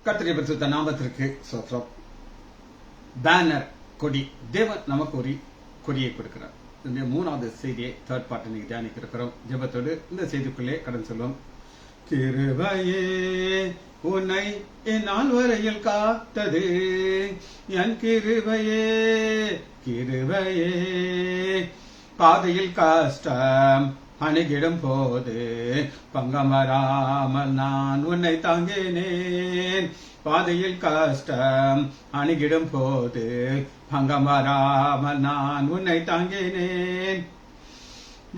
கர்த்தருடைய பரிசுத்த நாமத்திற்கு ஸ்தோத்திரம். பேனர் கொடி, தேவன் நமக்கு ஒரு கொடியை கொடுக்கிறார். இந்த மூணாவது செய்தியை தேர்ட் பார்ட் இன்னைக்கு தியானிக்க இருக்கிறோம். ஜெபத்தோடு இந்த செய்திக்குள்ளே கடன் சொல்லுவோம். கிருபையே உன்னை என்னால் வரையில் காத்தது, என் கிருபையே கிருபையே. பாதையில் கஷ்டம் அணுகிடும் போது பங்கம் வராமல் நான் உன்னை தாங்கினேன். பாதையில் கஷ்டம் அணுகிடும் போது பங்கம் வராமல் நான் உன்னை தாங்கினேன்.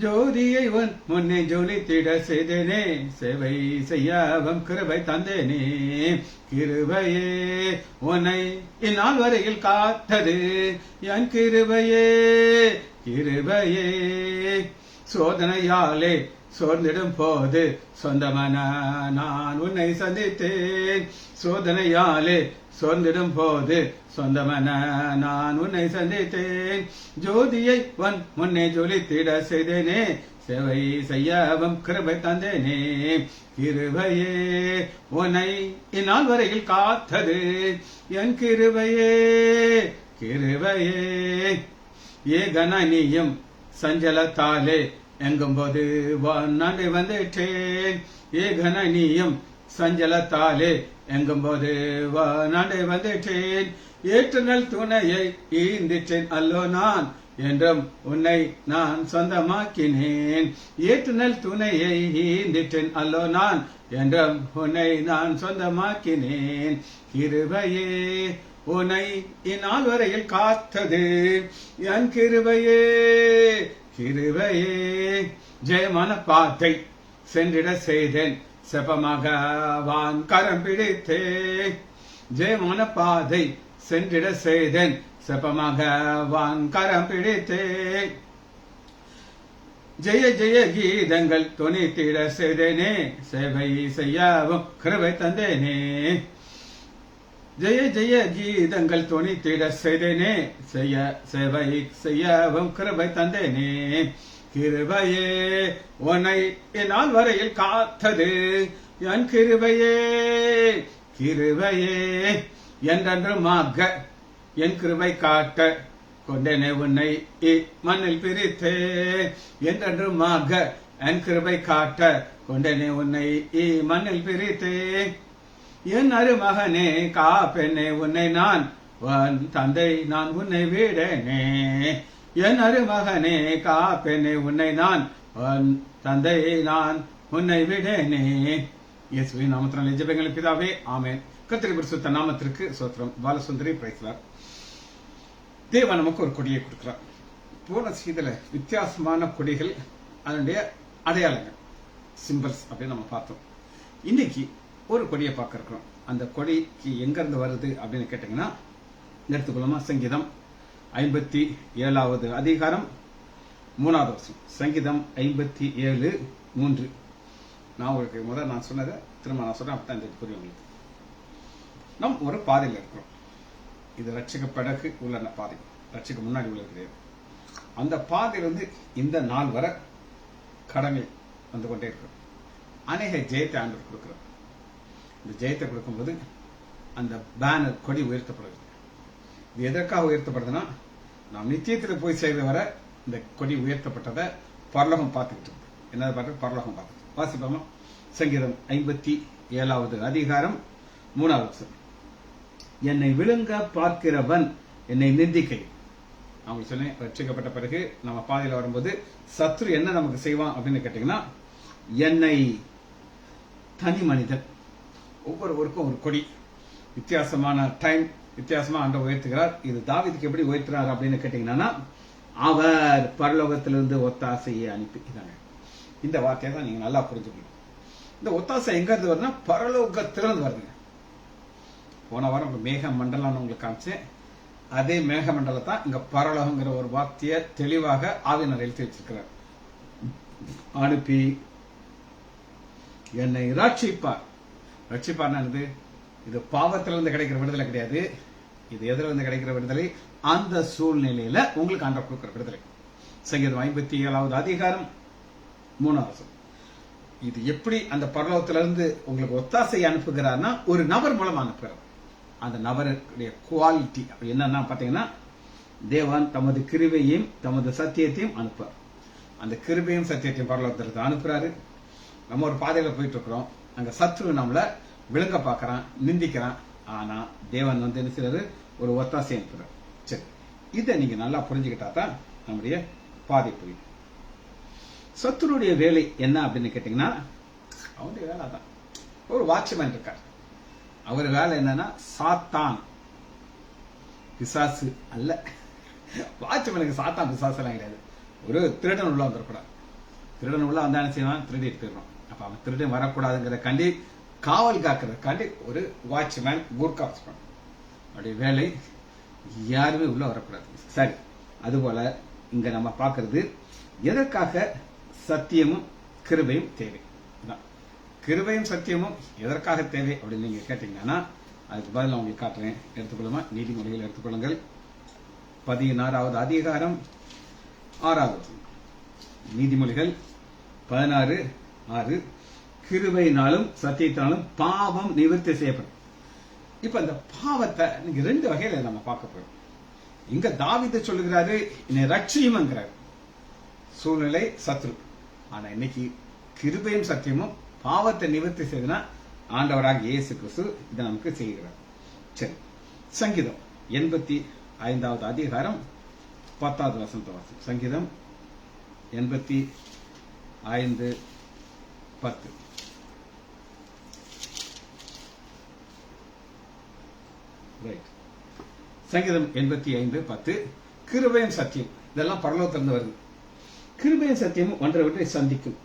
ஜோதியை உன் முன்னே ஜொலித்திட செய்தேனே, சேவை செய்யவும் கிருபை தந்தேனே. கிருபையே உன்னை இந்நாள் வரையில் காத்தது, என் கிருபையே கிருபையே. சோதனையாலே சோர்ந்திடும் போது சொந்தமான நான் உன்னை சந்தித்தேன். சோதனையாலே சோர்ந்திடும் போது சொந்தமான நான் உன்னை சந்தித்தேன். ஜோதியை உன் முன்னே ஜொலித்திட செய்தேனே, சேவை செய்யவும் கிருபை தந்தேனே. கிருபையே உன்னை இந்நாள் வரையில் காத்தது, என் கிருபையே கிருபையே. ஏகனியும் சஞ்சலத்தாலே எங்கும்போது நாடு வந்துட்டேன். ஏகனியும் சஞ்சலத்தாலே எங்கும்போது நாடு வந்துட்டேன். ஏற்றுநல் துணையை ஈந்திட்டேன் அல்லோ நான், என்றும் உன்னை நான் சொந்தமாக்கினேன். ஏற்றுநல் துணையை ஈந்திட்டேன் அல்லோ நான், என்றும் உன்னை நான் சொந்தமாக்கினேன். கிருபையே உன்னை இந்நாள் வரையில் காத்தது, என் கிருபையே கிருபையே. ஜெயமான பாத்தை சென்றிட செய்தேன், செப்பமாக வான் கரம் பிடித்தேன். ஜெயமான பாதை சென்றிட செய்தேன், செப்பமாக வான் கரம் பிடித்தேன். ஜெய ஜெய கீதங்கள் துணித்திட செய்தேனே, சேவை செய்யவும் கிருபை தந்தேனே. ஜெய ஜெய கீதங்கள் துணித்திட செய்தேனே, சேவை செய்யவும் கிருபை தந்தேனே. கிருபையே உன்னை இந்நாள் வரையில் காத்தது, என் கிருபையே கிருபையே. என்றென்றுமாக என் கிருபை காட்ட கொண்டேனே உன்னை மண்ணில் பிரித்தே. என்றென்றுமாக என் கிருபை காட்ட கொண்டேனே உன்னை மண்ணில் பிரித்தே. என் அருமகனே காப்பெண்ணே உன்னை நான், உன் தந்தை நான் உன்னை விடனே. என் அருமகனே காப்பெண்ணே உன்னை நான், உன் தந்தை நான் உன்னை விடனே. இயேசுவின் நாமத்தினாலே ஜெபங்கள் பிதாவே, ஆமென். கர்த்தருடைய பரிசுத்த நாமத்திற்கு ஸ்தோத்திரம். பாலசுந்தரி பிரைஸ்லார். தேவன் நமக்கு ஒரு கொடியை கொடுக்கிறார். போன செய்தியில வித்தியாசமான கொடிகள், அதனுடைய அடையாளங்கள், சிம்பல்ஸ் அப்படின்னு நம்ம பார்த்தோம். இன்னைக்கு ஒரு கொடியை பார்க்க இருக்கிறோம். அந்த கொடிக்கு எங்க இருந்து வருது அப்படின்னு கேட்டீங்கன்னா, எடுத்துக்கொள்ளுமா, சங்கீதம் 57வது அதிகாரம் 3வது வசனம். சங்கீதம் 57:3. நான் உங்களுக்கு முதல்ல நான் சொன்னதை திரும்ப நான் சொல்றேன், அப்பதான் இந்த புரியும் உங்களுக்கு. நம் ஒரு பாதையில் இருக்கிறோம். இது ரட்சிக்க பிறகு உள்ள பாதை, ரட்சிக்க முன்னாடி உள்ள கிடையாது. அந்த பாதையிலிருந்து இந்த நாள் வர கடமை வந்து கொண்டே இருக்கிறோம். அநேக ஜெயத்தை ஆண்டவர் கொடுக்கிறோம். இந்த ஜெயத்தை கொடுக்கும்போது அந்த பேனர் கொடி உயர்த்தப்படுது. இது எதற்காக உயர்த்தப்படுதுன்னா, நாம் நித்தியத்தில் போய் செய்த வர இந்த கொடி உயர்த்தப்பட்டதை பரலோகம் பார்த்துக்கிட்டு இருக்கு. என்னது பார்த்து? பரலோகம் பார்த்துட்டு. வாசிப்போமா? சங்கீதம் 57வது அதிகாரம் 3வது வசனம். என்னை விழுங்க பார்க்கிறவன் என்னை நிந்திக்கை. அவங்க சொன்னேன், ரட்சிக்கப்பட்ட பிறகு நம்ம பாதையில் வரும்போது சத்ரு என்ன நமக்கு செய்வான் அப்படின்னு கேட்டீங்கன்னா, என்னை தனி மனிதன், ஒவ்வொருவருக்கும் ஒரு கொடி, வித்தியாசமான டைம், வித்தியாசமா ஆண்டவர் உயர்த்துகிறார். இது தாவீதுக்கு எப்படி உயர்த்துறார் அப்படின்னு கேட்டீங்கன்னா, அவர் பரலோகத்திலிருந்து ஒத்தாசையை அனுப்பிக்கிறாங்க. இந்த வார்த்தையை தான் நீங்க நல்லா புரிஞ்சுக்கணும். இந்த ஒத்தாசை எங்க இருந்து வருதுன்னா, பரலோகத்திலிருந்து வருதுங்க. போன வாரம் மேக மண்டலம் உங்களுக்கு காமிச்சேன். அதே மேக மண்டலத்தான் இங்க பரலோகங்கிற ஒரு வார்த்தையை தெளிவாக ஆவியானவர் எழுதி வச்சிருக்கிறார். அனுப்பி என்னை ரட்சிப்பார். ரட்சிப்பார்னா என்னது? இது பாவத்திலிருந்து கிடைக்கிற விடுதலை கிடையாது. இது எதிர இருந்து கிடைக்கிற விடுதலை, அந்த சூழ்நிலையில உங்களுக்கு ஆண்டவர் கொடுக்கிற விடுதலை. சங்கீதம் 57வது அதிகாரம் 3வது வசனம். இது எப்படி அந்த பரலோகத்திலிருந்து உங்களுக்கு ஒத்தாசை அனுப்புகிறார்னா ஒரு நபர் மூலம் அனுப்புகிறார். அந்த நபருடைய குவாலிட்டி அப்படி என்னன்னா பாத்தீங்கன்னா, தேவன் தமது கிருபையையும் தமது சத்தியத்தையும் அனுப்புறார். அந்த கிருபையும் சத்தியத்தையும் பரலோகத்திலிருந்து அனுப்புறாரு. நம்ம ஒரு பாதையில போயிட்டு இருக்கிறோம், அங்க சத்ரு நம்மள விழுங்க பாக்குறான், நிந்திக்கிறான். ஆனா தேவன் என்ன செய்யறாரு, ஒரு ஒத்தாசை அனுப்புறாரு. சரி, இதை நீங்க நல்லா புரிஞ்சுக்கிட்டா தான் நம்முடைய பாதை புரியும். சத்துருடைய வேலை என்ன அப்படின்னு கேட்டீங்கன்னா, அவனுடைய வேலை தான். ஒரு வாட்ச்மேன் இருக்கார், அவர் வேலை என்னன்னா சாத்தான் பிசாசு அல்ல. வாட்ச்மேனுக்கு சாத்தான் பிசாசு எல்லாம் கிடையாது. ஒரு திருடன் உள்ள வந்துடக்கூடாது. திருடன் உள்ள வந்தானே செய்வான், திருடிட்டு போயிடுவான். அப்ப அவன் திருடன் வரக்கூடாதுங்கிற கண்டி காவல் காக்கிறதுக்காண்டி ஒரு வாட்ச்மேன் கூர்காப்ஸ் பண்ண அவருடைய வேலை, யாருமே உள்ள வரக்கூடாது. சரி, அதுபோல இங்க நம்ம பார்க்கிறது எதற்காக சத்தியமும் கிருபையும் தேவை. கிருபையும் சத்தியமும் எதற்காக தேவை அப்படின்னு நீங்க கேட்டீங்கன்னா, அதுக்கு பதில் உங்களுக்கு காட்டுறேன். எடுத்துக்கொள்ளுமா? நீதிமொழிகள் எடுத்துக்கொள்ளுங்கள். 16வது அதிகாரம் 6வது நீதிமொழிகள் 16:6. கிருபையினாலும் சத்தியத்தினாலும் பாவம் நிவர்த்தி செய்யப்படும். இப்ப இந்த பாவத்தை நீங்க 2 வகையில நம்ம பார்க்க போறோம். இங்க தாவீது சொல்லுகிறாரு, என்னை ரட்சியும்ங்கிறார். சூழ்நிலை சத்ரு. ஆனா இன்னைக்கு கிருபையும் சத்தியமும் பாவத்தை நிவர்த்தி செய்தனா ஆண்டவராக இயேசு கிறிஸ்து இதை நமக்கு செய்கிறார். சரி, சங்கீதம் 85வது அதிகாரம் 10வது வசனத்தை வாசி. சங்கீதம் 85:10. சங்கீதம் 85:10. கிருபையும் சத்தியம் இதெல்லாம் பரலோகத்திலிருந்து வருது. கிருபையும் சத்தியமும் ஒன்றை ஒன்றை சந்திக்கும்,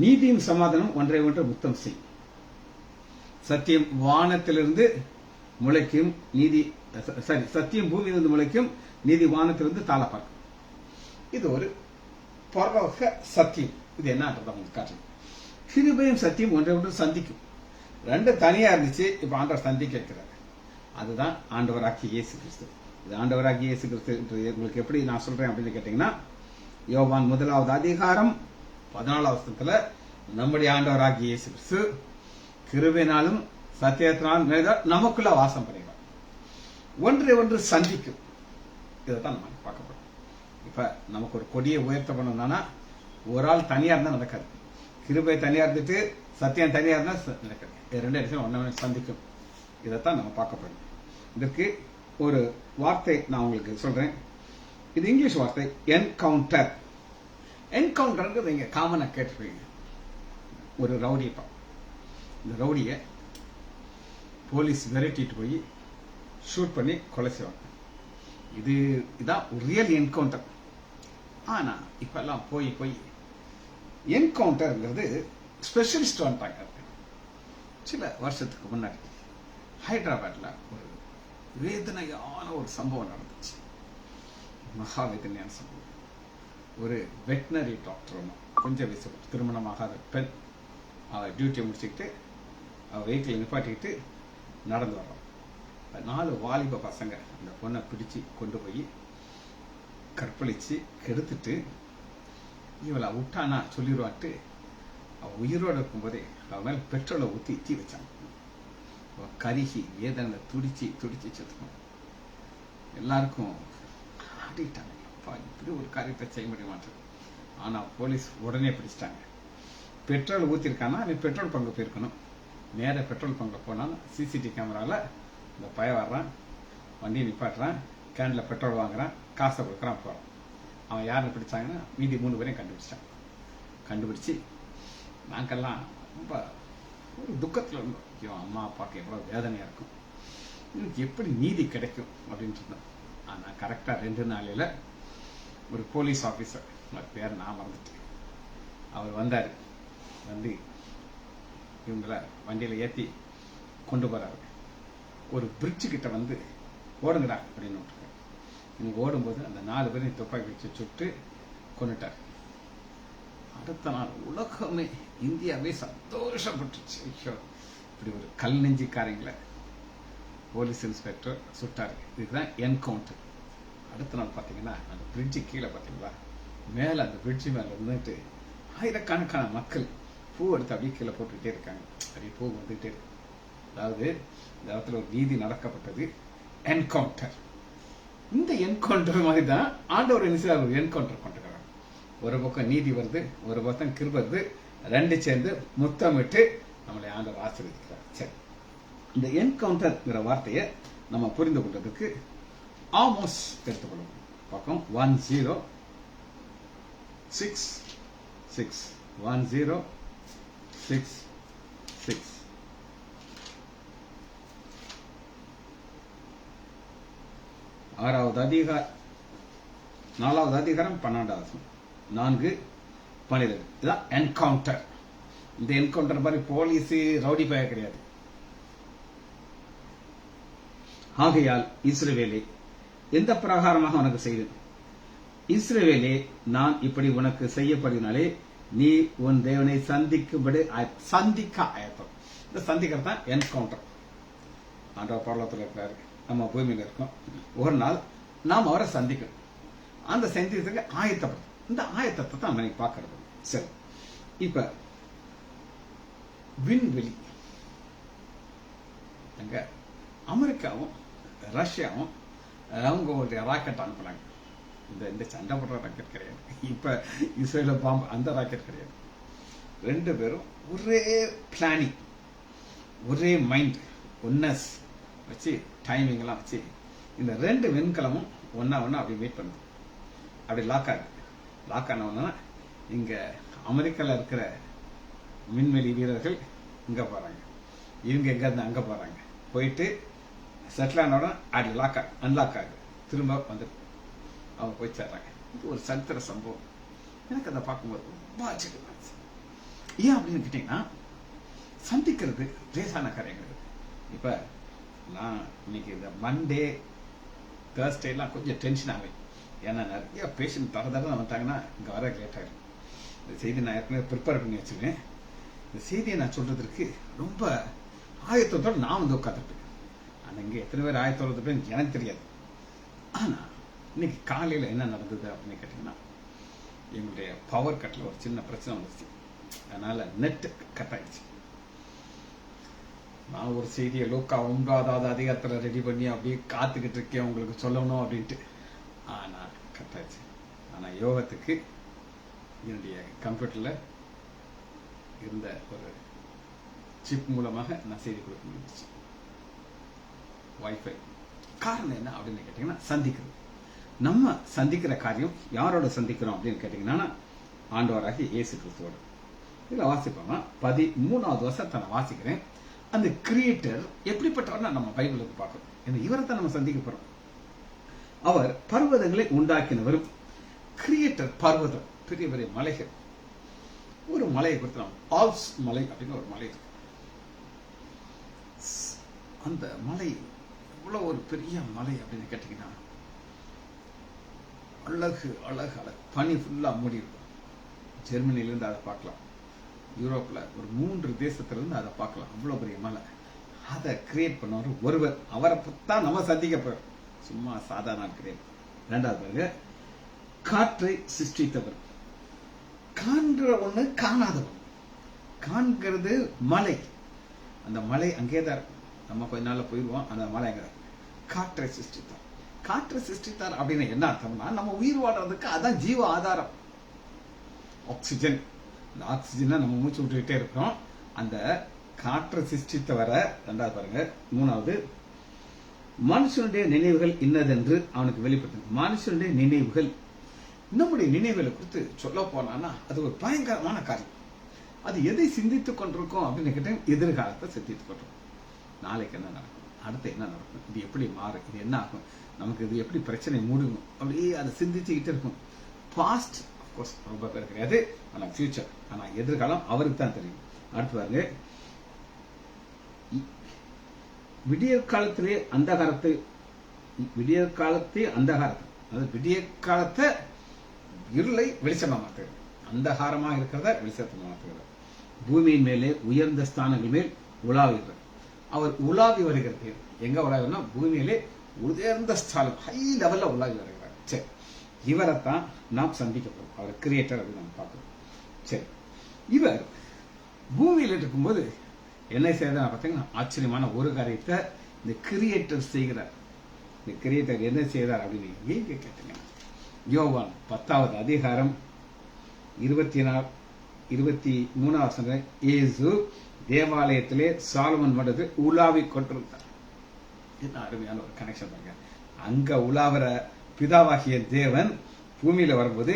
நீதியும் சமாதானம் ஒன்றை ஒன்றை முத்தம் செய்யும். சத்தியம் வானத்திலிருந்து முளைக்கும், நீதி சத்தியம் பூமியிலிருந்து முளைக்கும், நீதி வானத்திலிருந்து தாழ பார்க்கும். இது ஒரு பரலோக சத்தியம். இது என்னன்றத உங்களுக்கு காட்டுறேன். கிருபையும் சத்தியம் ஒன்றை ஒன்று சந்திக்கும். 2 தனியா இருந்துச்சு, இப்ப ஆண்டவர் சந்திக்க வைக்கிறார். அதுதான் ஆண்டவராகிய இயேசு கிறிஸ்து. இது ஆண்டவராகிய இயேசு கிறிஸ்து உங்களுக்கு எப்படி நான் சொல்றேன் அப்படின்னு கேட்டீங்கன்னா, யோவான் 1வது அதிகாரம் 14வது வசனத்துல நம்முடைய ஆண்டவராகிய இயேசு கிறிஸ்து கிருபையினாலும் சத்தியத்தினாலும் நமக்குள்ள வாசம் பண்ணுவார். ஒன்றை ஒன்று சந்திக்கும். இதைத்தான் நம்ம பார்க்க போறோம். இப்ப நமக்கு ஒரு கொடியை உயர்த்த பண்ணணும்னா ஒரு ஆள் தனியா இருந்தா நடக்காது. கிருபை தனியா இருந்துட்டு சத்தியம் தனியா இருந்தா நடக்காது. 2 விஷயம் ஒன்னு சந்திக்கும். இதைத்தான் நம்ம பார்க்க போறோம். இதற்கு ஒரு வார்த்தை நான் உங்களுக்கு சொல்றேன். இது இங்கிலீஷ் வார்த்தை, என்கவுண்டர். என்கவுண்டர் நீங்க காமனா கேட்டிருப்பீங்க. ஒரு ரவுடியப்பா, இந்த ரவுடிய போலீஸ் விரட்டிட்டு போய் ஷூட் பண்ணி கொலை செய்வாங்க. இதுதான் ரியல் என்கவுண்டர். ஆனா இப்ப எல்லாம் போய் என்கவுண்டர்ங்கிறது ஸ்பெஷலிஸ்ட் வந்துட்டாங்க. சில வருஷத்துக்கு முன்னாடி ஹைதராபாத்ல ஒரு வேதனையான ஒரு சம்பவம் நடந்துச்சு. மகா வேதனையான சம்பவம். ஒரு வெட்டினரி டாக்டர் ஒன்று, கொஞ்சம் வயசு திருமணமாகாத பெண், அவள் டியூட்டியை முடிச்சுக்கிட்டு அவள் வெஹிக்கிளை நிப்பாட்டிக்கிட்டு நடந்து வர்றான். 4 வாலிப பசங்க அந்த பொண்ணை பிடிச்சி கொண்டு போய் கற்பழிச்சு கெடுத்துட்டு இவளை விட்டானா சொல்லிடுவான்ட்டு அவள் உயிரோடு இருக்கும்போதே அவள் மேல பெட்ரோலை ஊற்றி தீ வச்சாங்க. அவள் கருகி வேதனை துடிச்சு செத்துக்கணும். எல்லாருக்கும் ஆடிட்டாங்க, இப்படி ஒரு காரியத்தை செய்ய முடிய மாட்டேன். ஆனா போலீஸ் உடனே பிடிச்சிட்டாங்க. பெட்ரோல் ஊத்திருக்கானா, நீ பெட்ரோல் பங்கு போயிருக்கணும். நேர பெட்ரோல் பங்கு போனாலும் சிசிடிவி கேமரால இந்த பையன் வர்றான், வண்டியை நிப்பாட்டுறான், கேன்ல பெட்ரோல் வாங்குறான், காசை கொடுக்குறான், போறான். அவன் யாருன்னு பிடிச்சாங்கன்னா மீதி 3 பேரையும் கண்டுபிடிச்சான். கண்டுபிடிச்சு நாங்கெல்லாம் ரொம்ப ஒரு துக்கத்தில் இருந்தோம். ஐயோ, அம்மா அப்பாவுக்கு எவ்வளோ வேதனையா இருக்கும், எனக்கு எப்படி நீதி கிடைக்கும் அப்படின்னு சொன்னோம். ஆனால் கரெக்டாக 2 நாளையில் ஒரு போலீஸ் ஆஃபீஸர், அவர் பேர் நான் மறந்துட்டேன், அவர் வந்தார். வந்து இவங்களை வண்டியில் ஏற்றி கொண்டு போறாரு. ஒரு பிரிட்ஜு கிட்ட வந்து ஓடுங்கடா அப்படின்னு விட்டுருக்காரு. இவங்க ஓடும்போது அந்த 4 பேரையும் துப்பாக்கி வச்சு சுட்டு கொண்டுட்டார். அடுத்த நாள் உலகமே, இந்தியாவே சந்தோஷப்பட்டுச்சு. ஐயோ, இப்படி ஒரு கல் நெஞ்சிக்காரங்களை போலீஸ் இன்ஸ்பெக்டர் சுட்டாரு. இதுதான் என்கவுண்டர். அடுத்த நாள் பார்த்தீங்கன்னா அந்த பிரிட்ஜு கீழே பார்த்தீங்களா, மேலே அந்த பிரிட்ஜு மேலே இருந்துட்டு ஆயிரக்கணக்கான மக்கள் பூ எடுத்து அப்படியே கீழே போட்டுக்கிட்டே இருக்காங்க. அப்படியே பூ வந்துகிட்டே இருக்கு. அதாவது இந்த இடத்துல ஒரு நீதி நடக்கப்பட்டது, என்கவுண்டர். இந்த என்கவுண்டர் மாதிரி தான் ஆண்டவர் என்ன செய்யறாரு, ஒரு என்கவுண்டர் கொண்டுக்கிறாங்க. ஒரு பக்கம் நீதி வருது, ஒரு பக்கம் கிருபை வருது, ரெண்டு சேர்ந்து முத்தமிட்டு நம்மளை ஆண்டவர் ஆசீர்வதிக்கிறார். சரி, இந்த என்கவுண்டர்ங்கிற வார்த்தையை நம்ம புரிந்து கொண்டதுக்கு ஆமோஸ் எடுத்துக்கொள்ளும். பக்கம் 1066 1066 4வது அதிகாரம் 12வது 4:12. இதுதான் என்கவுண்டர். இந்த என்கவுண்டர் மாதிரி போலீஸ் ரவுடி பய கிடையாது. ஆகையால் இஸ்ரவேலே, எந்த பிரகாரமாக உனக்கு செய்தது? இஸ்ரவேலே, நான் இப்படி உனக்கு செய்யப்படினாலே நீ உன் தேவனை சந்திக்கும்படி சந்திக்க ஆயத்தம். இந்த சந்திக்கிறது தான் என்கவுண்டர். ஆண்டவர் பரலோகத்தில் இருக்கிறாரு, நம்ம பூமியில் இருக்கோம். ஒரு நாள் நாம் அவரை சந்திக்கணும். அந்த சந்திக்கிறதுக்கு ஆயத்தப்படும். இந்த ஆயத்தத்தை தான் நம்ம பார்க்கறது. சரி, இப்ப விண்வெளி அங்க அமெரிக்காவும் ரஷ்யாவும் அவங்களுடைய ராக்கெட் அனுப்புறாங்க. இந்த சண்டை போடுற ராக்கெட் கிடையாது. இப்ப இஸ்ரேல பாம்பு அந்த ராக்கெட் கிடையாது. ரெண்டு பேரும் ஒரே பிளானிங், ஒரே மைண்ட், ஒன்னஸ் வச்சு டைமிங் எல்லாம் வச்சு இந்த ரெண்டு விண்கலமும் ஒன்னா அப்படி மீட் பண்ணுது. அப்படி லாக் ஆனவனா இங்க அமெரிக்கால இருக்கிற விண்வெளி வீரர்கள் இங்க போறாங்க, இவங்க எங்க இருந்து அங்க போறாங்க. போயிட்டு செட்டில் ஆனோட அது அன்லாக் ஆகுது, திரும்ப வந்து அவங்க போய் சேர்றாங்க. இது ஒரு சரித்திர சம்பவம். எனக்கு அதை பார்க்கும்போது ரொம்ப ஆச்சரியமா இருந்துச்சு. ஏன் அப்படின்னு கேட்டீங்கன்னா, சந்திக்கிறது லேசான காரியங்கள். இப்ப நான் இன்னைக்கு இந்த மண்டே தேர்ஸ்டே எல்லாம் கொஞ்சம் டென்ஷன் ஆகும். ஏன்னா நிறைய பேஷண்ட் தர வந்துட்டாங்கன்னா இங்க வர லேட் ஆயிடும். இந்த செய்தி நான் ஏற்கனவே ப்ரிப்பேர் பண்ணி வச்சிருக்கேன். இந்த செய்தியை நான் சொல்றதுக்கு ரொம்ப ஆயத்தத்தோடு நான் வந்து உட்காந்துருப்பேன். ஆனா இங்க எத்தனை பேர் ஆயத்தோடு எனக்கு தெரியாது. ஆனா இன்னைக்கு காலையில என்ன நடந்தது அப்படின்னு கேட்டீங்கன்னா, எங்களுடைய பவர் கட்ல ஒரு சின்ன பிரச்சனை வந்துருச்சு. அதனால நெட் கட் ஆயிடுச்சு. நான் ஒரு செய்தியை லோக்கா 9வது அதிகாரத்துல ரெடி பண்ணி அப்படியே காத்துக்கிட்டு இருக்கேன் உங்களுக்கு சொல்லணும் அப்படின்ட்டு. ஆனா கட் ஆயிடுச்சு. ஆனா யோகத்துக்கு என்னுடைய கம்ப்யூட்டர்ல இருந்த ஒரு சிப் மூலமாக நான் செய்தி கொடுக்க முடிஞ்சிச்சு. வைஃபை. காரணம் என்ன அப்படின்னு கேட்டீங்கன்னா, சந்திக்கிறது. நம்ம சந்திக்கிற காரியம் யாரோட சந்திக்கிறோம் அப்படின்னு கேட்டீங்கன்னா, ஆண்டவராகிய இயேசு கிறிஸ்துவோட. இதுல வாசிப்போம்னா 13வது வருஷத்தை நான் வாசிக்கிறேன். அந்த கிரியேட்டர் எப்படிப்பட்டவர்னா நம்ம பைபிளுக்கு பார்க்கணும். ஏன்னா இவரை தான் நம்ம சந்திக்க போறோம். அவர் பர்வதங்களை உண்டாக்கினவரும். கிரியேட்டர் பர்வதம், பெரிய பெரிய மலைகள். ஒரு மலையை கொடுத்து நம்ம ஆல்ப்ஸ் மலை அப்படின்னு ஒரு மலை இருக்கு. அந்த மலை இவ்வளவு ஒரு பெரிய மலை அப்படின்னு கேட்டீங்கன்னா, அழகு அழகு அழகு. பனி ஃபுல்லா மூடி இருக்கும். ஜெர்மனிலிருந்து அதை பார்க்கலாம். யூரோப்ல ஒரு 3 தேசத்திலிருந்து அதை பார்க்கலாம். அவ்வளவு பெரிய மலை. அதை கிரியேட் பண்ணவர் ஒருவர். அவரை தான் நம்ம சந்திக்க போறோம். சும்மா சாதாரண கிரியேட். 2வது பாருங்க, காற்றை சிருஷ்டித்தவர். காண்கிற ஒண்ணு காணாதவன். காண்கிறது மலை. அந்த மலை அங்கேதான் இருக்கும். நம்ம கொஞ்ச நாள்ல போயிடுவோம். அந்த மலை அங்க காற்றை சிருஷ்டித்தார். காற்றை சிருஷ்டித்தார் அப்படின்னு என்ன அர்த்தம்னா, நம்ம உயிர் வாழ்றதுக்கு அதான் ஜீவ ஆதாரம். ஆக்சிஜன். இந்த ஆக்சிஜனை நம்ம மூச்சு விட்டுக்கிட்டே இருக்கிறோம். அந்த காற்றை சிருஷ்டித்தவரை 2வது பாருங்க. 3வது, மனுஷனுடைய நினைவுகள் இன்னதென்று அவனுக்கு வெளிப்பட்டது. மனுஷனுடைய நினைவுகள், நம்முடைய நினைவுகளை குறித்து சொல்ல போனா அது ஒரு பயங்கரமான காரியம். அது எதை சிந்தித்துக் கொண்டிருக்கோம் அப்படின்னு கேட்டேன், எதிர்காலத்தை சிந்தித்துக் கொண்டிருக்கோம். நாளைக்கு என்ன நடக்கும், அடுத்து என்ன நடக்கும், இது எப்படி மாறும், இது என்ன ஆகும், நமக்கு இது எப்படி பிரச்சனை மூடும், அப்படியே அதை சிந்திச்சுக்கிட்டே இருக்கும். பாஸ்ட் அப்கோர்ஸ் ரொம்ப பேர் கிடையாது, ஆனா ஃபியூச்சர், ஆனா எதிர்காலம் அவருக்கு தான் தெரியும். அடுத்து பாருங்க, விடிய காலத்திலே அந்தகாரத்தை, அதாவது விடிய காலத்தை இருளை வெளிச்சமா மாற்றுகிறது. அந்தகாரமா இருக்கிறத வெளிச்சமா மாற்றுகிறது. பூமியின் மேலே உயர்ந்த ஸ்தானங்கள் மேல் உலாவுகிறார். அவர் உலாவி வருகிறது. எங்க உலாவினா பூமியிலே உயர்ந்த ஸ்தானம், ஹை லெவல்ல உலாவி வருகிறார். சரி, இவரைத்தான் நாம் சந்திக்க போறோம். அவர் கிரியேட்டர் அப்படின்னு நம்ம பார்க்கிறோம். சரி, இவர் பூமியில் இருக்கும்போது என்ன செய்யறதுன்னு பார்த்தீங்கன்னா ஆச்சரியமான ஒரு காரியத்தை இந்த கிரியேட்டர் செய்கிறார். இந்த கிரியேட்டர் என்ன செய்தார் அப்படின்னு ஏங்க கேட்டுங்க. யோவான் 10வது அதிகாரம் 23 இயேசு தேவாலயத்திலே சாலமன் மடத்தில் உலாவி கொண்டிருந்தார். என்ன அருமையான ஒரு கனெக்ஷன் பாருங்க. அங்க உலாவர பிதாவாகிய தேவன் பூமியில வரும்போது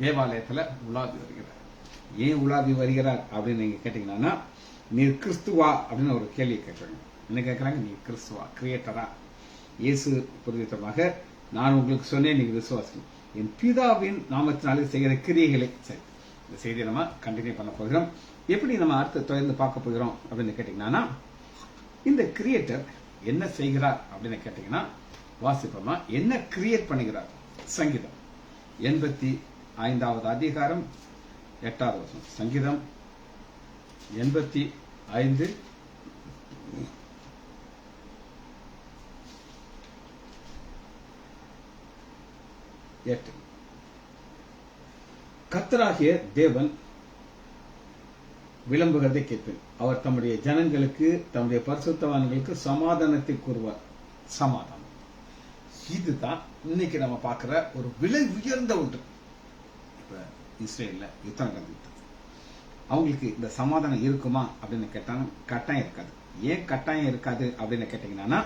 தேவாலயத்துல உலாவி வருகிறார். ஏன் உலாவி வருகிறார் அப்படின்னு நீங்க கேட்டீங்கன்னா, நீர் கிறிஸ்துவா அப்படின்னு ஒரு கேள்வி கேட்கறாங்க. என்ன கேட்கறாங்க? நீ கிறிஸ்துவா, கிரியேட்டரா? இயேசு புரிவித்தமாக நான் உங்களுக்கு சொன்னேன், நீங்க விசுவாசி என் பிதாவின் நாமத்தினாலே செய்கிற கிரியைகளை. சரி, இந்த செய்தியை நம்ம கண்டினியூ பண்ண போகிறோம். எப்படி நம்ம அடுத்து தொடர்ந்து பார்க்க போகிறோம் அப்படின்னு கேட்டீங்கன்னா, இந்த கிரியேட்டர் என்ன செய்கிறார் அப்படின்னு கேட்டீங்கன்னா, வாசிப்போமா என்ன கிரியேட் பண்ணுகிறார். சங்கீதம் 85வது அதிகாரம் 8வது வசனம். சங்கீதம் 85 8. கர்த்தராகிய தேவன் விளம்புகிறதை கேட்பேன். அவர் தம்முடைய ஜனங்களுக்கு, தம்முடைய பரிசுத்தவான்களுக்கு சமாதானத்தை கூறுவார். சமாதானம், இதுதான் இன்னைக்கு நம்ம பார்க்கிற ஒரு விலை உயர்ந்த ஒன்று. இப்ப இஸ்ரேல்ல யுத்தம் நடந்துட்டு, அவங்களுக்கு இந்த சமாதானம் இருக்குமா அப்படின்னு கேட்டாலும் கட்டாயம் இருக்காது. ஏன் கட்டாயம் இருக்காது அப்படின்னு கேட்டீங்கன்னா,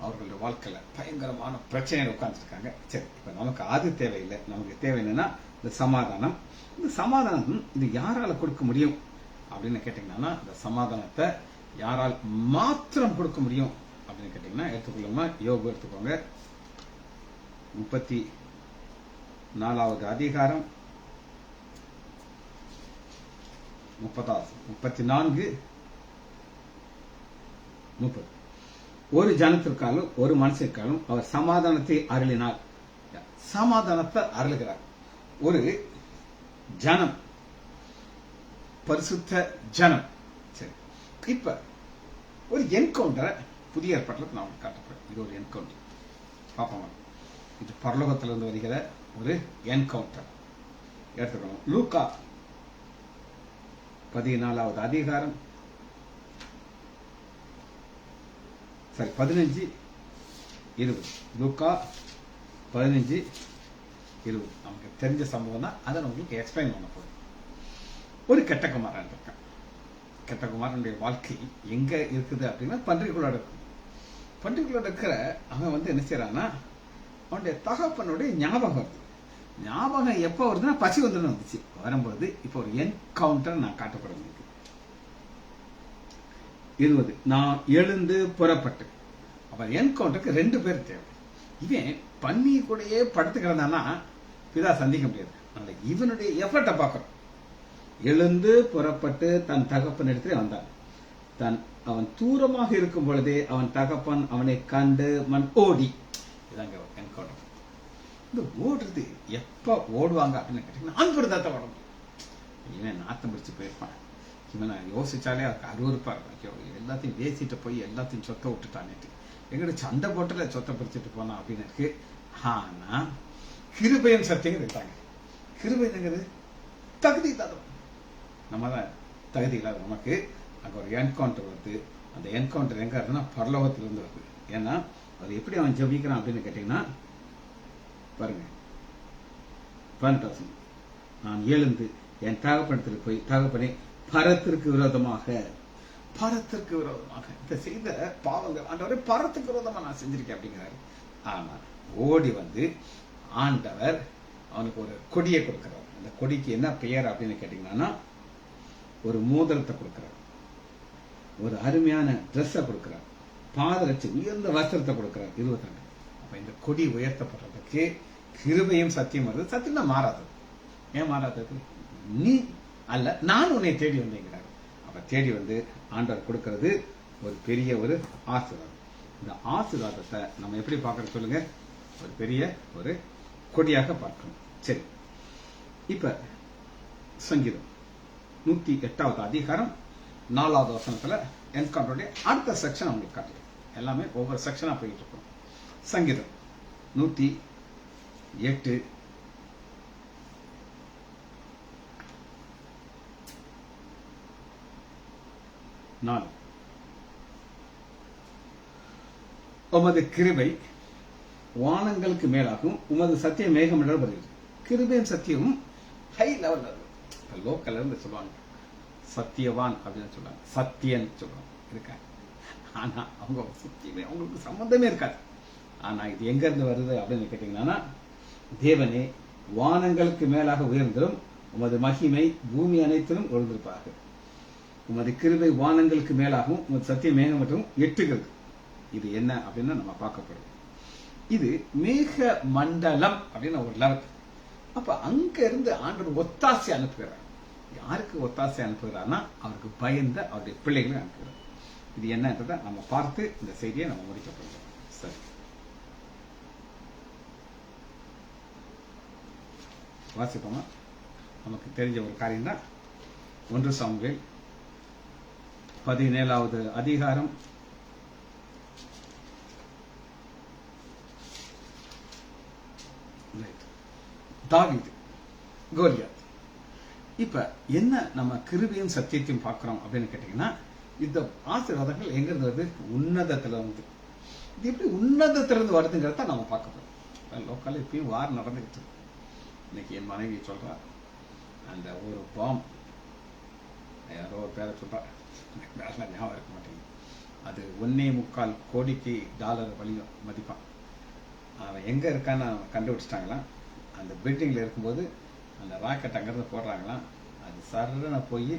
அவர்களுடைய வாழ்க்கையில பயங்கரமான பிரச்சனைகள் உட்கார்ந்துருக்காங்க. சரி, இப்ப நமக்கு அது தேவையில்லை. நமக்கு தேவை என்னன்னா இந்த சமாதானம். இந்த சமாதானம் இது யாரால கொடுக்க முடியும் அப்படின்னு கேட்டீங்கன்னா, இந்த சமாதானத்தை யாரால் மாத்திரம் கொடுக்க முடியும் அப்படின்னு கேட்டீங்கன்னா, எடுத்துக்கொள்ளுமா, யோபு எடுத்துக்கோங்க. 34வது அதிகாரம் 34 30. ஒரு ஜனத்திற்காலும் ஒரு மனுஷருக்காலும் அவர் சமாதானத்தை அருளினார். சமாதானத்தை அருளுகிறார். ஒரு ஜனம், பரிசுத்த ஜனம். சரி, இப்ப ஒரு என்கவுண்டரை புதிய ஏற்பாட்டில் நான் காட்டப்படுறேன். இது ஒரு என்கவுண்டர் பார்ப்போம். இது பரலோகத்திலிருந்து வருகிற ஒரு என்கவுண்டர் எடுத்துக்கணும். லூக்கா 14வது அதிகாரம் 15 20. லூக்கா 15 20 நமக்கு தெரிஞ்ச சம்பவம் தான். அதை உங்களுக்கு எக்ஸ்பிளைன் பண்ண போறேன். ஒரு கெட்ட குமாரன் இருக்கான். கெட்ட குமாரனுடைய வாழ்க்கை எங்க இருக்குது அப்படின்னா பன்றிகளோட இருக்கு. பன்றிகளோட இருக்கிற அவன் என்ன செய்யறான்னா, அவனுடைய தகப்பனுடைய ஞாபகம் வருது. ஞாபகம் எப்ப வருதுன்னா பசி வந்துச்சு. வரும்போது இப்ப ஒரு என்கவுண்டர் நான் காட்டப்படுறேன். 20. நான் எழுந்து புறப்பட்டு. அப்ப என்கவுண்டருக்கு 2 பேர் தேவை. இவன் பன்னி கூடயே படுத்துக்கிறதானா பிதா சந்திக்க முடியாது. அதனால இவனுடைய எஃபர்ட்டை பார்க்கணும். எழுந்து புறப்பட்டு தன் தகப்பன் இடத்துல வந்தான். அவன் தூரமாக இருக்கும் பொழுதே அவன் தகப்பன் அவனை கண்டு ஓடி. இதாங்க என்கவுண்டர். இந்த ஓடுறது எப்ப ஓடுவாங்க அப்படின்னு கேட்டீங்கன்னா, அன்புறதாத்த ஓட முடியும். இவன் நாத்தம் பிடிச்சு போயிருப்பான். இவனை யோசிச்சாலே அதுக்கு அருவருப்பா இருக்கும். எல்லாத்தையும் பேசிட்டு போய் எல்லாத்தையும் சொத்தை விட்டுட்டான்ட்டு எங்கிட்ட சண்டை போட்டுல சொத்தை பிடிச்சிட்டு போனான் அப்படின்னு இருக்கு. ஆனா கிருபையும் சத்தியம் இருக்காங்க. கிருபைங்கிறது தகுதி இல்லாதவன். நம்ம தான் தகுதி இல்லாத நமக்கு அங்க ஒரு என்கவுண்டர் வருது. அந்த என்கவுண்டர் எங்க இருக்குன்னா பரலோகத்திலிருந்து வருது. ஏன்னா அது எப்படி அவன் ஜெபிக்கிறான் அப்படின்னு கேட்டீங்கன்னா, பாருங்க 18. நான் எழுந்து என் தகப்பனத்தில் போய், தகப்பனே பரத்திற்கு விரோதமாக இந்த செய்த பாவங்கள் ஆண்டவரை பரத்துக்கு விரோதமா நான் செஞ்சிருக்கேன் அப்படிங்கிறாரு. ஆனா ஓடி வந்து ஆண்டவர் அவனுக்கு ஒரு கொடியை கொடுக்கிறார். அந்த கொடிக்கு என்ன பெயர் அப்படின்னு கேட்டீங்கன்னா, ஒரு மோதிரத்தை கொடுக்கிறார், ஒரு அருமையான ட்ரெஸ்ஸை கொடுக்கிறார், பாதரட்சி உயர்ந்த வஸ்திரத்தை கொடுக்கிறார். 22. அப்ப இந்த கொடி உயர்த்தப்படுறதுக்கு கிருபையும் சத்தியம் வருது. சத்தியம்னா மாறாதது. ஏன் மாறாதது? நீ அல்ல, நான் உன்னை தேடி வந்தேங்கிறார். அப்ப தேடி வந்து ஆண்டவர் கொடுக்கிறது ஒரு பெரிய ஒரு ஆசீர்வாதம். இந்த ஆசீர்வாதத்தை நம்ம எப்படி பார்க்கறது சொல்லுங்க? ஒரு பெரிய ஒரு கொடியாக பார்க்கணும். சரி, இப்ப சங்கீதம் 108வது அதிகாரம் 4வது வசனத்துல என்கவுண்டருடைய அடுத்த செக்ஷன் உங்களுக்கு காட்டுறேன். எல்லாமே ஒவ்வொரு செக்ஷனா போயிட்டு இருக்கோம். சங்கீதம் 108 4 4. உமது கிருபை வானங்களுக்கு மேலாகும், உமது சத்தியம் மேகம் என்று வருகிறது. கிருபையும் சத்தியமும் ஹை லெவல்ல இருக்கு. லோக்கல்ல இருந்து சொல்லுவாங்க சத்தியவான் அப்படின்னு சொல்லுவாங்க, சத்தியன் சொல்லுவாங்க இருக்காங்க. ஆனா அவங்க சத்தியமே அவங்களுக்கு சம்பந்தமே இருக்காது. ஆனா இது எங்க இருந்து வருது அப்படின்னு கேட்டீங்கன்னா, தேவனே வானங்களுக்கு மேலாக உயர்ந்திரும், உமது மகிமை பூமி அனைத்திலும் ஒழுந்திருப்பார்கள். உமது கிருபை வானங்களுக்கு மேலாகவும் உமது சத்திய மேகம் மற்றும் எட்டுகிறது. இது என்ன அப்படின்னு நம்ம பார்க்கப்படும். இது மேக மண்டலம் அப்படின்னு ஒரு லெவல். அப்ப அங்க இருந்து ஆண்டவர் ஒத்தாசை அனுப்புகிறார். யாருக்கு ஒத்தாசை அனுப்புகிறார்னா, அவருக்கு பயந்த அவருடைய பிள்ளைகளை அனுப்புகிறார். இது என்னன்றதை நம்ம பார்த்து இந்த செய்தியை நம்ம முடிக்கப்படுகிறோம். சரி, வாசிப்போமா? நமக்கு தெரிஞ்ச ஒரு காரியம் தான் 1 சாமுவேல் 17வது அதிகாரம் 8. தாவீது கோலியாத். இப்ப என்ன நம்ம கிருபையும் சத்தியத்தையும் பார்க்கிறோம் அப்படின்னு கேட்டீங்கன்னா, இந்த ஆசீர்வாதங்கள் எங்க இருந்து வருது? உன்னதத்துல இருந்து. இது எப்படி உன்னதத்திலிருந்து வருதுங்கிறத நம்ம பார்க்க போறோம். லோக்கல்ல இப்பயும் வார் நடந்துகிட்டு இருக்கு. இன்னைக்கு என் மனைவி சொல்றா, அந்த ஒரு பாம் யாரோ ஒரு பேரை சொல்றா, ஞாபகம் இருக்க மாட்டேங்குது. அது $1.25 கோடிக்கு வலியும் மதிப்பான். அவன் எங்க இருக்கான்னு கண்டுபிடிச்சிட்டாங்களாம். அந்த பில்டிங்ல இருக்கும்போது அந்த ராக்கெட் அங்கிருந்து போடுறாங்களாம். அது சரண போய்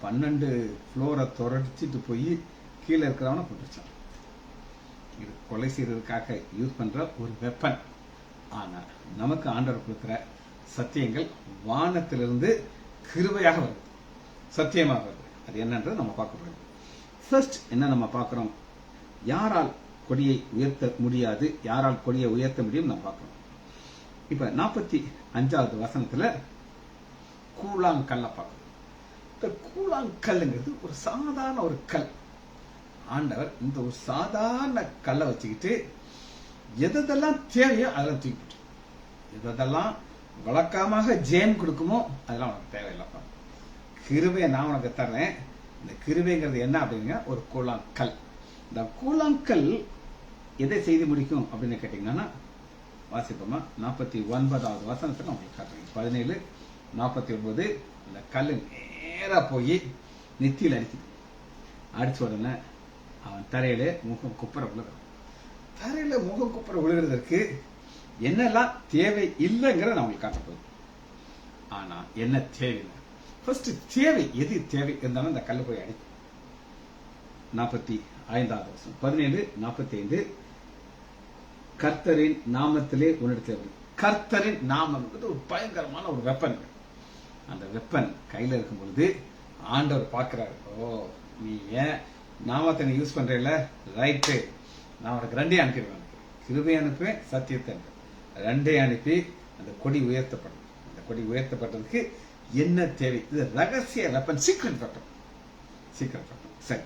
12 ஃப்ளோரை தொடச்சிட்டு போய் கீழே இருக்கிறவன போட்டுருச்சான். இது கொலை செய்யறதுக்காக யூஸ் பண்ற ஒரு வெப்பன். ஆனா நமக்கு ஆண்டவர் கொடுக்கிற சத்தியங்கள் வானத்திலிருந்து கிருபையாக வருது, சத்தியமாக வருது. அது என்னன்றது நம்ம பார்க்க போறோம். ஃபர்ஸ்ட் என்ன நம்ம பார்க்கிறோம்? யாரால் கொடியை உயர்த்த முடியாது, யாரால் கொடியை உயர்த்த முடியும் நம்ம பார்க்கிறோம். இப்ப 45வது வசனத்துல கூழாங்கல்ல பார்க்கிறோம். இந்த கூழாங்கல்லுங்கிறது ஒரு சாதாரண ஒரு கல். ஆண்டவர் இந்த ஒரு சாதாரண கல்லை வச்சுக்கிட்டு எதெல்லாம் தேவையோ அதெல்லாம் தூக்கிட்டு, எதெல்லாம் வழக்கமாக ஜெயம் கொடுக்குமோ அதெல்லாம் உனக்கு தேவையில்லைப்பா. கிருபையை நான் உனக்கு தர்றேன். இந்த கிருபைங்கிறது என்ன அப்படின்னா ஒரு கூழாங்கல். இந்த கூழாங்கல் எதை செய்து முடிக்கும் அப்படின்னு கேட்டீங்கன்னா, வாசிப்போமா? 49வது வசனத்துல உங்களுக்கு காட்டுறேன். 17:49. இந்த கல் நேரா போய் நெத்தியில் அடிக்குது. அடிச்ச உடனே அவன் தரையில முகம் குப்புற விழுகிறான். தரையில முகம் குப்புற விழுகிறதுக்கு என்னெல்லாம் தேவை இல்லைங்கிற நான் உங்களுக்கு காட்ட போகுது. ஆனா என்ன தேவையில்லை? ஃபர்ஸ்ட் தேவை எது தேவை இருந்தாலும் இந்த கல்லு போய் அடிக்கும். 45வது வருஷம் 17:45. கர்த்தரின் நாமத்திலே உன்னிடத்தில். கர்த்தரின் நாமம் ஒரு பயங்கரமான ஒரு வெப்பன். அந்த வெப்பன் கையில இருக்கும் பொழுது ஆண்டவர் பார்க்கிறாரு. ஓ, நீ ஏன் நாமத்தை நீ யூஸ் பண்றல? ரைட்டு, நான் உனக்கு 2 அனுப்பிடுவேன். கிருபை அனுப்புவேன், சத்தியத்தை அனுப்புவேன். 2 அனுப்பி அந்த கொடி உயர்த்தப்படும். அந்த கொடி உயர்த்தப்பட்டதுக்கு என்ன தேவை? இது ரகசிய weapon, secret weapon. Secret weapon. சரி,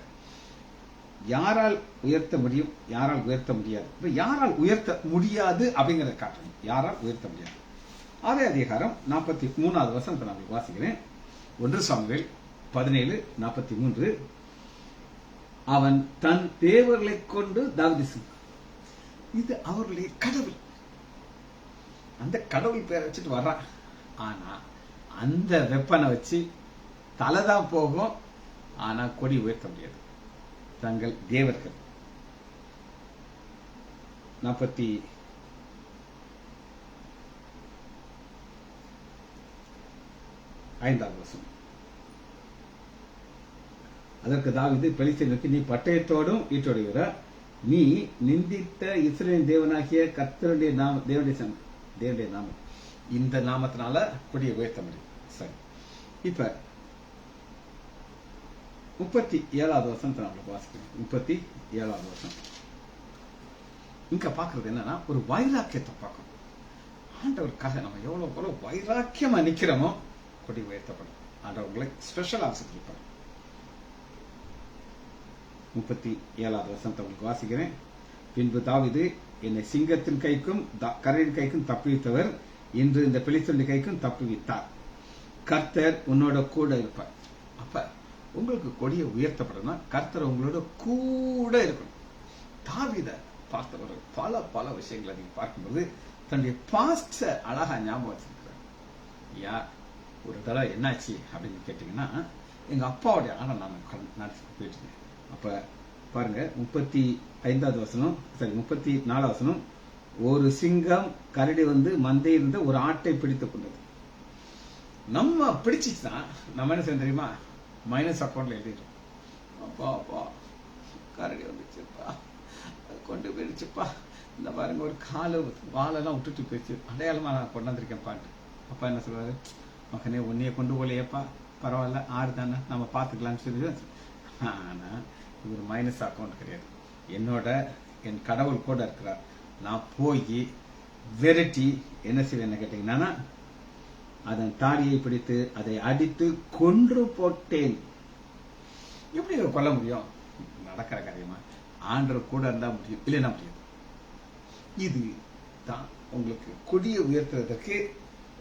யாரால் உயர்த்த முடியும், யாரால் உயர்த்த முடியாது? இப்ப யாரால் உயர்த்த முடியாது அப்படிங்கறத காட்டணும். யாரால் உயர்த்த முடியாது? அதே அதிகாரம் 43வது வசனத்தை நான் வாசிக்கிறேன். 1 சாமுவேல் 17:43. அவன் தன் தேவர்களை கொண்டு தாவீது சொன்னான். இது அவர்களுடைய கடவுள். அந்த கடவுள் பேரை வச்சுட்டு வர்றான். ஆனா அந்த வெப்பனை வச்சு தலைதான் போகும், ஆனா கொடி உயர்த்த முடியாது. தங்கள் தேவர்கள். 45வது வசனம். அதற்கு தாவீது பெலிஸ்தியரை நோக்கி, நீ பட்டயத்தோடும் ஈட்டோடுகிற, நீ நிந்தித்த இஸ்ரவேலின் தேவனாகிய கர்த்தருடைய தேவனுடைய நாமம், இந்த நாமத்தினால கொடியை உயர்த்த முடியும். சரி, இப்ப 37வது வசனத்தை நம்மளுக்கு வாசிக்கிறோம். 37வது வசனம். இங்க பாக்குறது என்னன்னா, ஒரு வைராக்கியத்தை பார்க்கணும். ஆண்டவருக்காக நம்ம எவ்வளவு வைராக்கியமா நிக்கிறோமோ கொடி உயர்த்தப்படும். ஆண்டவர்களை ஸ்பெஷல் ஆசிரியப்பார். 37வது வசனத்தை உங்களுக்கு வாசிக்கிறேன். பின்பு தாவீது, என்னை சிங்கத்தின் கைக்கும் கரடியின் கைக்கும் தப்புவித்தவர் இன்று இந்த பெலிஸ்தருடைய கைக்கும் தப்புவித்தார். கர்த்தர் உன்னோட கூட இருப்பார். அப்ப உங்களுக்கு கொடியை உயர்த்தப்படணும்னா கர்த்தர் உங்களோட கூட இருக்கணும். தாவீத பார்த்தவர் பல பல விஷயங்களை நீங்க பார்க்கும்போது தன்னுடைய பாஸ்ட அழகா ஞாபகம் வச்சிருக்கிறார். ஒரு தடவை என்னாச்சு அப்படின்னு கேட்டீங்கன்னா, எங்க அப்பாவுடைய ஆடை நான் நடத்தி போயிட்டு அப்ப பாருங்க 35வது வசனம், சரி 34வது வசனம். ஒரு சிங்கம் கரடி வந்து மந்தையில் இருந்த ஒரு ஆட்டை பிடித்துக் கொண்டது. நம்ம பிடிச்சிச்சுன்னா நம்ம என்ன செய்ய தெரியுமா, மைனஸ் அக்கௌண்ட்ல எழுதிடும். அப்பா அப்பா கரடி வந்துச்சுப்பா, கொண்டு போயிடுச்சுப்பா, இந்த பாருங்க ஒரு காலை வாழெல்லாம் விட்டுட்டு போயிடுச்சு, அடையாளமா நான் கொண்டாந்துருக்கேன் பாட்டு. அப்பா என்ன சொல்றாரு, மகனே உன்னைய கொண்டு போலையப்பா, பரவாயில்ல ஆறு தானே நம்ம பார்த்துக்கலாம்னு சொல்லி. ஆனா இது ஒரு மைனஸ் அக்கௌண்ட் கிடையாது. என்னோட என் கடவுள் கூட இருக்கிறார். நான் போய் வெரைட்டி என்ன செய்வேன் கேட்டீங்கன்னா, அதன் தாடியை பிடித்து அதை அடித்து கொன்று போட்டேன். எப்படி கொல்ல முடியும்? நடக்கிற காரியமா? ஆண்டவர் கூட இருந்தா முடியும், இல்லைன்னா முடியும். இது தான் உங்களுக்கு கொடியை உயர்த்துவதற்கு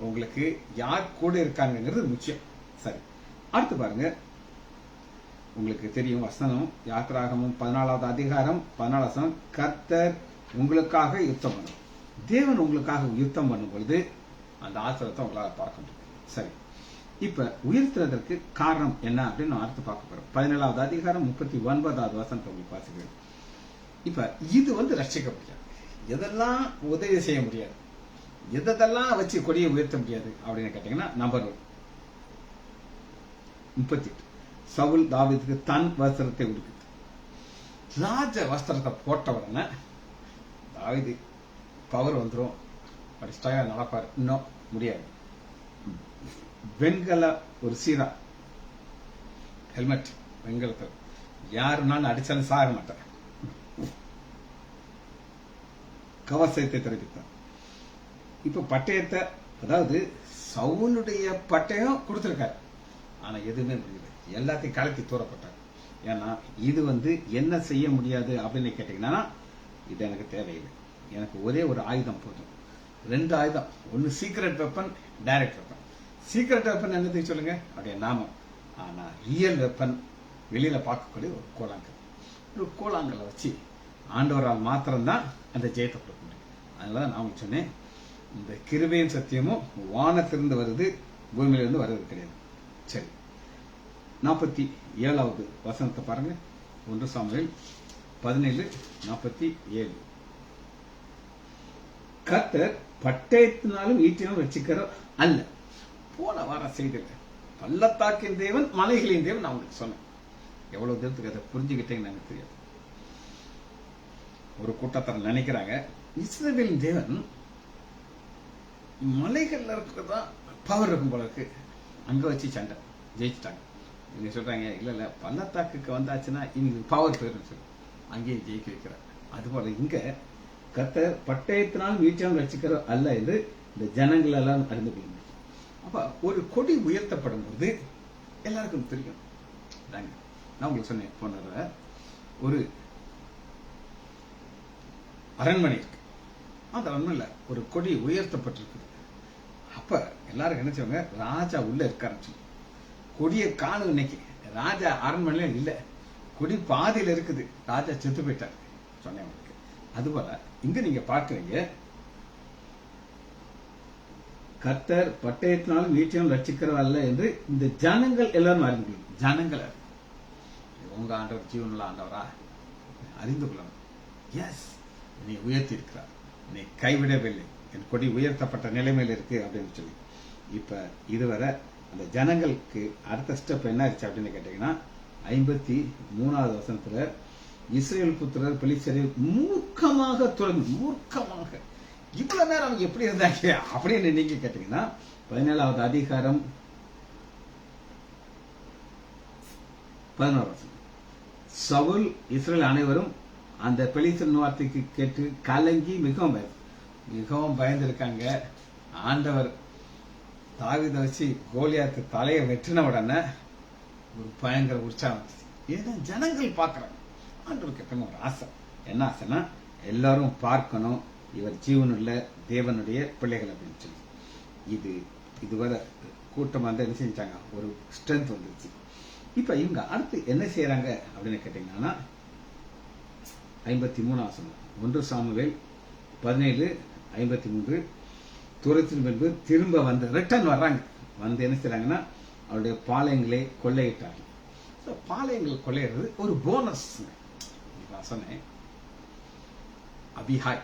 உங்களுக்கு யார் கூட இருக்காங்கிறது முக்கியம். சரி, அடுத்து பாருங்க. உங்களுக்கு தெரியும் வசனம், யாத்திராகமும் 14வது அதிகாரம் 14வது வசனம். கர்த்தர் உங்களுக்காக யுத்தம் பண்ணும். தேவன் உங்களுக்காக யுத்தம் பண்ணும் பொழுது அந்த ஆசிரியத்தை உங்களால் பார்க்க முடியும். சரி, இப்ப உயர்த்துறதற்கு காரணம் என்ன அப்படின்னு நான் அடுத்து பார்க்க போறோம். 17வது அதிகாரம் 39வது வசனத்தை உங்களுக்கு வாசிக்கிறேன். இப்ப இது வந்து ரட்சிக்க முடியாது, எதெல்லாம் உதவி செய்ய முடியாது, எதெல்லாம் வச்சு கொடியை உயர்த்த முடியாது அப்படின்னு கேட்டீங்கன்னா, நம்பர் 38 சவுல் தாவீதுக்கு தன் வஸ்திரத்தை உடுக்குது. ராஜ வஸ்திரத்தை போட்ட உடனே தாவீது பவர் வந்துடும், ஸ்டைலா நடப்பாரு. இன்னும் முடியாது. வெண்கல ஒரு சீரா ஹெல்மெட், வெண்கலத்தில் யாருனாலும் அடிச்சாலும் சாக மாட்டேன். கவசத்தை தெரிவித்தார். இப்ப பட்டயத்தை, அதாவது சவுலுடைய பட்டயம் கொடுத்திருக்காரு, ஆனா எதுவுமே முடியல, எல்லாத்தையும் கலக்கி தூரப்பட்டார். ஏன்னா இது வந்து என்ன செய்ய முடியாது அப்படின்னு கேட்டீங்கன்னா, இது எனக்கு தேவையில்லை, எனக்கு ஒரே ஒரு ஆயுதம் போதும். 2 ஆயுதம், ஒன்னு secret weapon, direct weapon. Secret weapon என்னது சொல்லுங்க, அப்படியே நாமம். ஆனா ரியல் வெப்பன் வெளியில பார்க்கக்கூடிய ஒரு கோலாங்கல். ஒரு கோலாங்கலை வச்சு ஆண்டவரால் மாத்திரம்தான் அந்த ஜெயத்தை கொடுக்க முடியும். அதனால நான் உங்களுக்கு சொன்னேன், இந்த கிருபையும் சத்தியமும் வானத்திலிருந்து வருது, பூமியிலிருந்து வருவது கிடையாது. சரி, 47வது வசனத்தை பாருங்க. 1 சாமுவேல் 17:47. கர்த்தர் பட்டயத்தினாலும் ஈட்டினாலும் ரட்சிக்கிறவர் அல்ல. போன வாரம் செய்தில பள்ளத்தாக்கின் தேவன், மலைகளின் தேவன் நான் உங்களுக்கு சொன்னேன். எவ்வளவு தூரத்துக்கு அதை புரிஞ்சுக்கிட்டேன்னு எனக்கு தெரியாது. ஒரு கூட்டத்தில் நினைக்கிறாங்க இஸ்ரவேலின் தேவன் மலைகள்ல இருக்கிறதா பவர் இருக்கும் போல இருக்கு, அங்க வச்சு சண்டை ஜெயிச்சுட்டாங்க. இவங்க சொல்றாங்க இல்ல இல்ல பள்ளத்தாக்குக்கு வந்தாச்சுன்னா இன்னைக்கு பவர் போயிடும் சொல்லி அங்கேயே ஜெயிக்க வைக்கிறாங்க. அதுபோல இங்க கர்த்தர் பட்டயத்தினால் வீட்டால் ரட்சிக்கிற அல்ல என்று இந்த ஜனங்கள் எல்லாம் அறிந்து கொள்ள முடியும். அப்ப ஒரு கொடி உயர்த்தப்படும் போது எல்லாருக்கும் தெரியும். நான் உங்களுக்கு சொன்னேன், போன ஒரு அரண்மனை இருக்கு, அந்த அரண்மனையில ஒரு கொடி உயர்த்தப்பட்டிருக்கு. அப்ப எல்லாரும் என்ன செய்வாங்க, ராஜா உள்ள இருக்காரு, கொடியை காணும். இன்னைக்கு ராஜா அரண்மனையில இல்ல, கொடி பாதியில இருக்குது, ராஜா செத்து போயிட்டார் சொன்னேன் உங்களுக்கு. அதுபோல இங்க நீங்க பார்க்கிறீங்க, கர்த்தர் பட்டயத்தினாலும் வீட்டையும் ரட்சிக்கிறவர் அல்ல என்று இந்த ஜனங்கள் எல்லாரும் அறிந்து கொள்ளும். ஜனங்கள் உங்க ஆண்டவர் ஜீவனுள்ள ஆண்டவரா அறிந்து கொள்ளணும். எஸ், நீ உயர்த்தி இருக்கிறார், நீ கைவிடவில்லை, என் கொடி உயர்த்தப்பட்ட நிலைமையில் இருக்கு அப்படின்னு சொல்லி. இப்ப இதுவரை அந்த ஜனங்களுக்கு அடுத்த ஸ்டெப் என்ன ஆச்சு அப்படின்னு கேட்டீங்கன்னா, 53வது வசனத்துல இஸ்ரேல் புத்திரர் பெலிஸ்தரை மூர்க்கமாக துறந்து, மூர்க்கமாக இவ்வளவு நேரம் அவங்க எப்படி இருந்தாங்க அப்படின்னு நீங்க கேட்டீங்கன்னா, 17வது அதிகாரம் 11 வசனம். சவுல் இஸ்ரேல் அனைவரும் அந்த பெலிஸ்தர் வார்த்தைக்கு கேட்டு கலங்கி மிகவும் பயந்திருக்காங்க. ஆண்டவர் தாவீதை வச்சு கோலியாத்து தலையை வெற்றின உடனே ஒரு பயங்கர உற்சாகம். ஏன்னா ஜனங்கள் பார்க்கறாங்க. ஆண்டவருக்கு எப்பவுமே ஒரு ஆசை, என்ன ஆசைன்னா எல்லாரும் பார்க்கணும் இவர் ஜீவனுள்ள தேவனுடைய பிள்ளைகள் அப்படின்னு சொல்லி. இதுவரை கூட்டம் வந்து என்ன செஞ்சாங்க, ஒரு ஸ்ட்ரென்த் வந்துருச்சு. இப்ப இவங்க அடுத்து என்ன செய்யறாங்க அப்படின்னு கேட்டீங்கன்னா 53 வசனம் 1 சாமுவேல் 17:53 தூரத்தின் பின்பு திரும்ப வந்து ரிட்டர்ன் வர்றாங்க. வந்து என்ன செய்யறாங்கன்னா அவருடைய பாளையங்களை கொள்ளையிட்டாங்க. பாளையங்கள் கொள்ளையிடுறது ஒரு போனஸ். நான் சொன்னேன் அபிஹாய்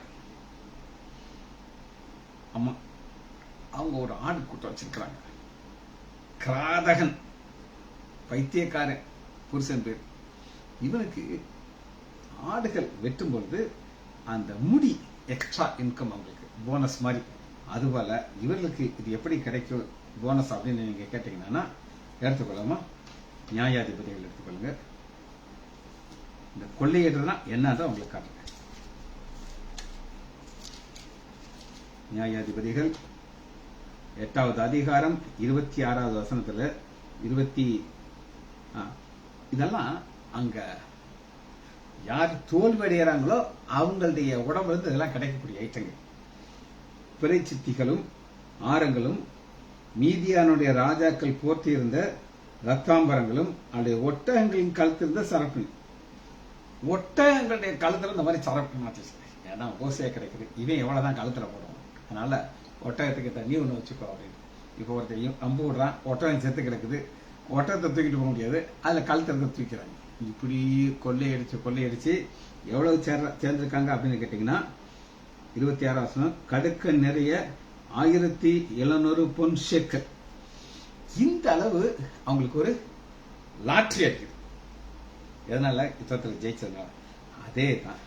அம்மா அவங்க ஒரு ஆடு கூட்டம் வச்சிருக்கிறாங்க. கிராதகன் பைத்தியக்காரன் புருஷன் பேர். இவனுக்கு ஆடுகள் வெட்டும் பொழுது அந்த முடி எக்ஸ்ட்ரா இன்கம் அவங்களுக்கு போனஸ் மாதிரி. அதுபோல இவர்களுக்கு இது எப்படி கிடைக்கும் போனஸ் அப்படின்னு நீங்க கேட்டீங்கன்னா எடுத்துக்கொள்ளாமா நியாயாதிபதிகள் எடுத்துக்கொள்ளுங்க. இந்த கொள்ளையிடுறதுனா என்னன்னு உங்களுக்கு காட்டுங்க. நியாயாதிபதிகள் 8வது அதிகாரம் 26வது வசனத்துல இதெல்லாம் அங்க யார் தோல்வி அடைகிறாங்களோ அவங்களுடைய உடம்புல இருந்து இதெல்லாம் கிடைக்கக்கூடிய ஐட்டங்கள். பிறை சித்திகளும் ஆரங்களும் மீதியானுடைய ராஜாக்கள் போர்த்தியிருந்த ரத்தாம்பரங்களும் அவருடைய ஒட்டகங்களின் கழுத்திருந்த சரப்பு. ஒட்டகங்களுடைய கழுத்துல இந்த மாதிரி சரப்பு மாத்திச்சு. ஏன்னா ஓசையா கிடைக்குது, இவன் எவ்வளவுதான் கழுத்துல போடுவான். அதனால ஒட்டகத்துக்கு தண்ணி ஒண்ணு வச்சுக்கோ அப்படின்னு. இப்போ ஒருத்தையும் அம்பு விடுறான், ஒட்டகம் செத்து கிடக்குது, ஒட்டகத்தை தூக்கிட்டு போக முடியாது, அதுல கழுத்துல தூக்கிறாங்க. இப்படி கொள்ளையடிச்சு எவ்வளவு சேர்ந்திருக்காங்க அப்படின்னு கேட்டீங்கன்னா 26 வசனம் கடுக்க நிறைய 1700 பொன் ஷேக்கல். இந்த அளவு அவங்களுக்கு ஒரு லாட்ரி அடிக்குது. எதனால யுத்தத்தில் ஜெயிச்சதுனால. அதே தான்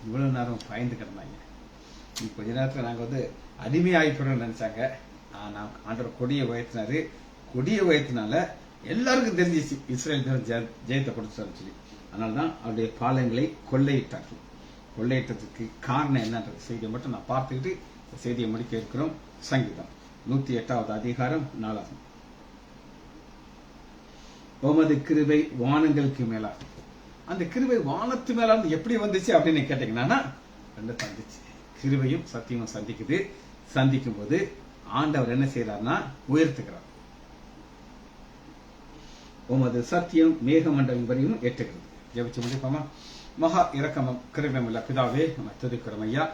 இவ்வளவு நேரம் பயந்து கிடந்தாங்க. கொஞ்ச நேரத்தில் நாங்க வந்து அடிமையாயிப்போம் நினைச்சாங்க. ஆனா ஆண்டவர் கொடியை உயர்த்தினாரு. கொடியை உயர்த்தினால எல்லாருக்கும் தெரிஞ்சிச்சு இஸ்ரேல் ஜெயத்தை கொடுத்தாரு சொல்லி. அதனால்தான் அவருடைய பாளையங்களை கொள்ளையிட்டார்கள். கொள்ளையிட்டதுக்கு காரணம் என்னன்றது செய்தியை மட்டும் நான் பார்த்துக்கிட்டு செய்தியை முடிக்க இருக்கிறோம். சங்கீதம் 108வது அதிகாரம் 4. உமது கிருபை வானங்களுக்கு மேலா. அந்த கிருபை வானத்து மேல எப்படி வந்துச்சு அப்படின்னு கேட்டீங்கன்னா ரெண்டு சந்திச்சு. கிருபையும் சத்தியமும் சந்திக்குது. சந்திக்கும் போது ஆண்டவர் என்ன செய்யறாருன்னா உயர்த்துகிறார். உமது சத்தியம் மேகமண்டலம் வரையும் எட்டுகிறது. ஜெபிச்சு முடிப்போமா? மகா இரக்கமும் கிருபையும் உள்ள பிதாவே, நம்ம துதிக்கிறோம் ஐயா.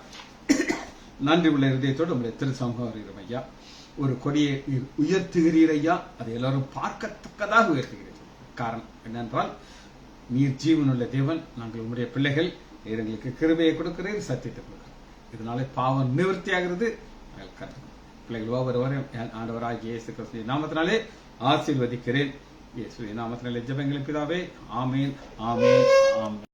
நன்றி உள்ள இதயத்தோடு நம்முடைய திருசமூகம் வருகிறோம் ஐயா. ஒரு கொடியை உயர்த்துகிறீர் ஐயா. அதை எல்லாரும் பார்க்கத்தக்கதாக உயர்த்துகிறீர்கள். காரணம் என்னென்றால் நீர் ஜீவனுள்ள தேவன், நாங்கள் உங்களுடைய பிள்ளைகள். எங்களுக்கு கிருபையை கொடுக்கிறீர், சத்தியத்தை கொடுக்கிறீர். இதனால பாவம் நிவர்த்தி ஆகிறது. பிள்ளைகள் ஒவ்வொருவரையும் ஆண்டவராகிய இயேசு கிறிஸ்துவின் நாமத்தினாலே ஆசீர்வதிக்கிறேன். இயேசுவின் நாமத்தினாலே ஜெபங்களின் பிதாவே. ஆமேன், ஆமேன், ஆமேன்.